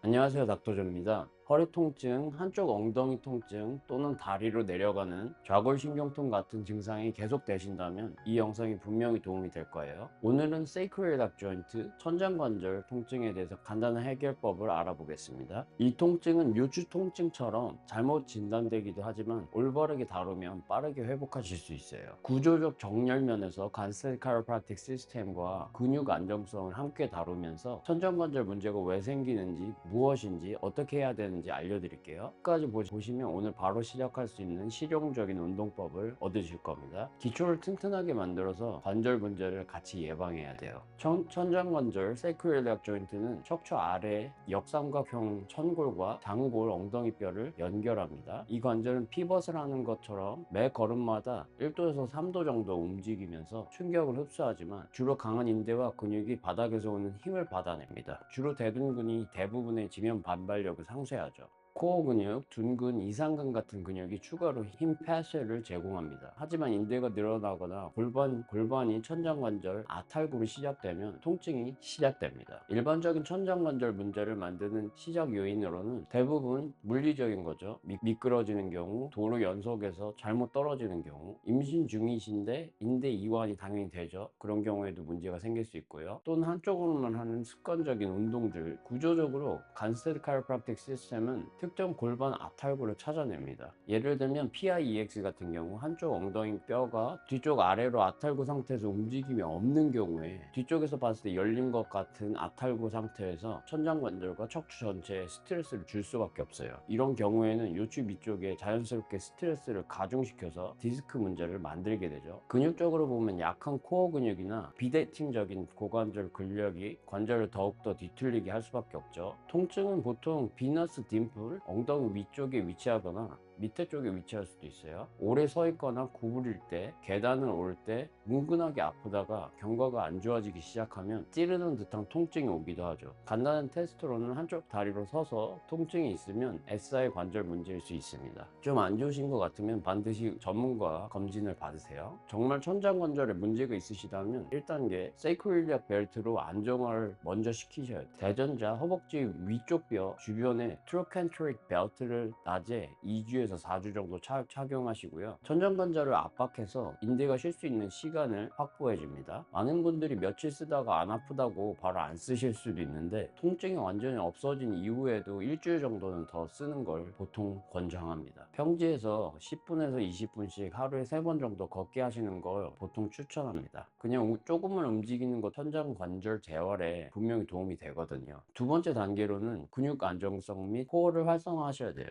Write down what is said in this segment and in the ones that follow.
안녕하세요, 닥터조입니다. 허리 통증, 한쪽 엉덩이 통증 또는 다리로 내려가는 좌골신경통 같은 증상이 계속되신다면 이 영상이 분명히 도움이 될 거예요. 오늘은 세이크로일악 조인트, 천장관절 통증에 대해서 간단한 해결법을 알아보겠습니다. 이 통증은 요추 통증처럼 잘못 진단되기도 하지만 올바르게 다루면 빠르게 회복하실 수 있어요. 구조적 정렬 면에서 간세트 카이로프라틱 시스템과 근육 안정성을 함께 다루면서 천장관절 문제가 왜 생기는지, 무엇인지, 어떻게 해야 되는지 알려드릴게요. 끝까지 보시면 오늘 바로 시작할 수 있는 실용적인 운동법을 얻으실 겁니다. 기초를 튼튼하게 만들어서 관절 문제를 같이 예방해야 돼요. 천장관절 세이크로일약 조인트는 척추 아래 역삼각형 천골과 장골 엉덩이뼈를 연결합니다. 이 관절은 피벗을 하는 것처럼 매 걸음마다 1도에서 3도 정도 움직이면서 충격을 흡수하지만 주로 강한 인대와 근육이 바닥에서 오는 힘을 받아냅니다. 주로 대둔근이 대부분의 지면 반발력을 상쇄하죠. 코어 근육, 둔근, 이상근 같은 근육이 추가로 힘 패스를 제공합니다. 하지만 인대가 늘어나거나 골반이 천장관절 아탈구로 시작되면 통증이 시작됩니다. 일반적인 천장관절 문제를 만드는 시작 요인으로는 대부분 물리적인 거죠. 미끄러지는 경우, 도로 연속에서 잘못 떨어지는 경우, 임신 중이신데 인대 이완이 당연히 되죠. 그런 경우에도 문제가 생길 수 있고요. 또는 한쪽으로만 하는 습관적인 운동들, 구조적으로 간세트 카이로프라틱 시스템은 특정 골반 아탈구를 찾아냅니다. 예를 들면 PIEX 같은 경우 한쪽 엉덩이 뼈가 뒤쪽 아래로 아탈구 상태에서 움직임이 없는 경우에 뒤쪽에서 봤을 때 열린 것 같은 아탈구 상태에서 천장관절과 척추 전체에 스트레스를 줄 수밖에 없어요. 이런 경우에는 요추 밑쪽에 자연스럽게 스트레스를 가중시켜서 디스크 문제를 만들게 되죠. 근육적으로 보면 약한 코어 근육이나 비대칭적인 고관절 근력이 관절을 더욱더 뒤틀리게 할 수밖에 없죠. 통증은 보통 비너스 딤플, 엉덩이 위쪽에 위치하거나 밑에 쪽에 위치할 수도 있어요. 오래 서 있거나 구부릴 때, 계단을 오를 때 뭉근하게 아프다가 경과가 안 좋아지기 시작하면 찌르는 듯한 통증이 오기도 하죠. 간단한 테스트로는 한쪽 다리로 서서 통증이 있으면 SI 관절 문제일 수 있습니다. 좀 안 좋으신 것 같으면 반드시 전문가 검진을 받으세요. 정말 천장관절에 문제가 있으시다면 1단계 세이크로일약 벨트로 안정화를 먼저 시키셔야 돼요. 대전자 허벅지 위쪽 뼈 주변에 트로켄트릭 벨트를 낮에 2주에서 4주 정도 착용하시고요. 천장관절을 압박해서 인대가 쉴 수 있는 시간을 확보해 줍니다. 많은 분들이 며칠 쓰다가 안 아프다고 바로 안 쓰실 수도 있는데 통증이 완전히 없어진 이후에도 일주일 정도는 더 쓰는 걸 보통 권장합니다. 평지에서 10분에서 20분씩 하루에 3번 정도 걷게 하시는 걸 보통 추천합니다. 그냥 조금만 움직이는 것 천장관절 재활에 분명히 도움이 되거든요. 두 번째 단계로는 근육 안정성 및 코어를 활성화하셔야 돼요.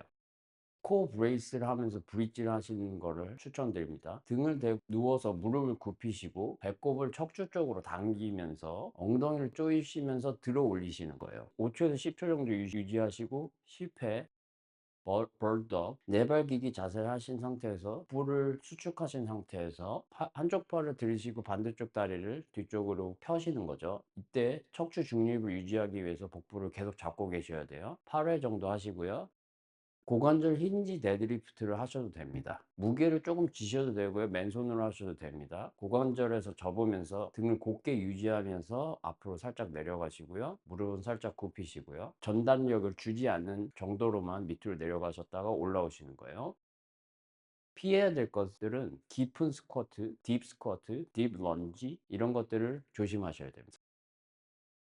코어 브레이스를 하면서 브릿지를 하시는 거를 추천드립니다. 등을 누워서 무릎을 굽히시고 배꼽을 척추 쪽으로 당기면서 엉덩이를 조이시면서 들어 올리시는 거예요. 5초에서 10초 정도 유지하시고 10회 벌떡 네발기기 자세를 하신 상태에서 뿔을 수축하신 상태에서 한쪽 팔을 들이시고 반대쪽 다리를 뒤쪽으로 펴시는 거죠. 이때 척추 중립을 유지하기 위해서 복부를 계속 잡고 계셔야 돼요. 8회 정도 하시고요. 고관절 힌지 데드리프트를 하셔도 됩니다. 무게를 조금 지셔도 되고요. 맨손으로 하셔도 됩니다. 고관절에서 접으면서 등을 곧게 유지하면서 앞으로 살짝 내려가시고요. 무릎은 살짝 굽히시고요. 전단력을 주지 않는 정도로만 밑으로 내려가셨다가 올라오시는 거예요. 피해야 될 것들은 깊은 스쿼트, 딥 런지 이런 것들을 조심하셔야 됩니다.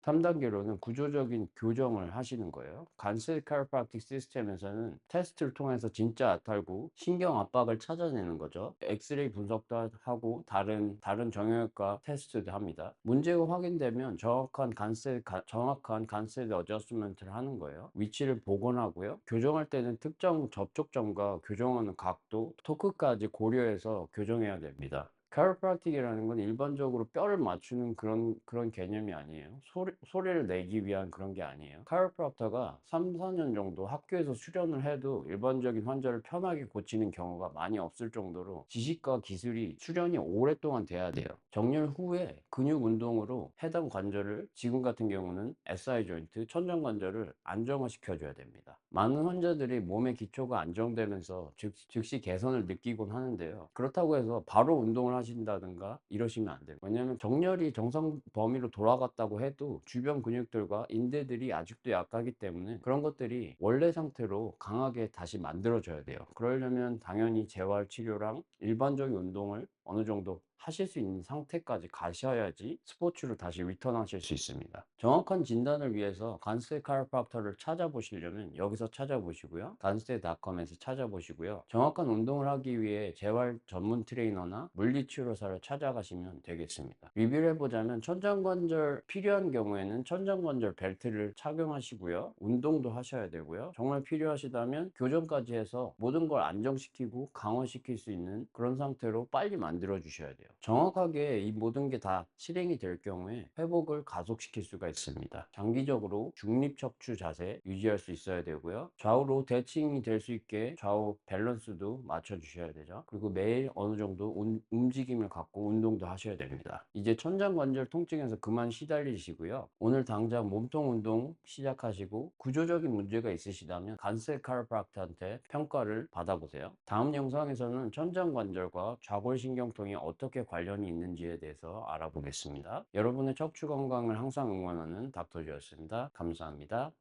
3단계로는 구조적인 교정을 하시는 거예요. 간세트 카이로프라틱 시스템에서는 테스트를 통해서 진짜 아탈구, 신경 압박을 찾아내는 거죠. 엑스레이 분석도 하고 다른 정형외과 테스트도 합니다. 문제가 확인되면 정확한 간세트 어저스먼트를 하는 거예요. 위치를 복원하고요. 교정할 때는 특정 접촉점과 교정하는 각도, 토크까지 고려해서 교정해야 됩니다. 카이로프라틱이라는 건 일반적으로 뼈를 맞추는 그런 개념이 아니에요. 소리를 내기 위한 그런 게 아니에요. 카이로프락터가 3, 4년 정도 학교에서 수련을 해도 일반적인 환자를 편하게 고치는 경우가 많이 없을 정도로 지식과 기술이 수련이 오랫동안 돼야 돼요. 정렬 후에 근육 운동으로 해당 관절을 지금 같은 경우는 SI 조인트, 천정관절을 안정화 시켜줘야 됩니다. 많은 환자들이 몸의 기초가 안정되면서 즉시 개선을 느끼곤 하는데요. 그렇다고 해서 바로 운동을 하신다든가 이러시면 안 돼요. 왜냐하면 정렬이 정상 범위로 돌아갔다고 해도 주변 근육들과 인대들이 아직도 약하기 때문에 그런 것들이 원래 상태로 강하게 다시 만들어져야 돼요. 그러려면 당연히 재활 치료랑 일반적인 운동을 어느 정도 하실 수 있는 상태까지 가셔야지 스포츠로 다시 리턴하실 수 있습니다. 정확한 진단을 위해서 간스테 카이로프락터를 찾아보시려면 여기서 찾아보시고요. 간스테닷컴에서 찾아보시고요. 정확한 운동을 하기 위해 재활 전문 트레이너나 물리치료사를 찾아가시면 되겠습니다. 리뷰를 해보자면 천장관절 필요한 경우에는 천장관절 벨트를 착용하시고요. 운동도 하셔야 되고요. 정말 필요하시다면 교정까지 해서 모든 걸 안정시키고 강화시킬 수 있는 그런 상태로 빨리 만들어 주셔야 돼요. 정확하게 이 모든 게 다 실행이 될 경우에 회복을 가속시킬 수가 있습니다. 장기적으로 중립척추 자세 유지할 수 있어야 되고요. 좌우로 대칭이 될 수 있게 좌우 밸런스도 맞춰 주셔야 되죠. 그리고 매일 어느 정도 움직임을 갖고 운동도 하셔야 됩니다. 이제 천장관절 통증에서 그만 시달리시고요. 오늘 당장 몸통 운동 시작하시고 구조적인 문제가 있으시다면 간세 카이로프락터한테 평가를 받아보세요. 다음 영상에서는 천장관절과 좌골신경통이 어떻게 관련이 있는지에 대해서 알아보겠습니다. 여러분의 척추 건강을 항상 응원하는 닥터주였습니다. 감사합니다.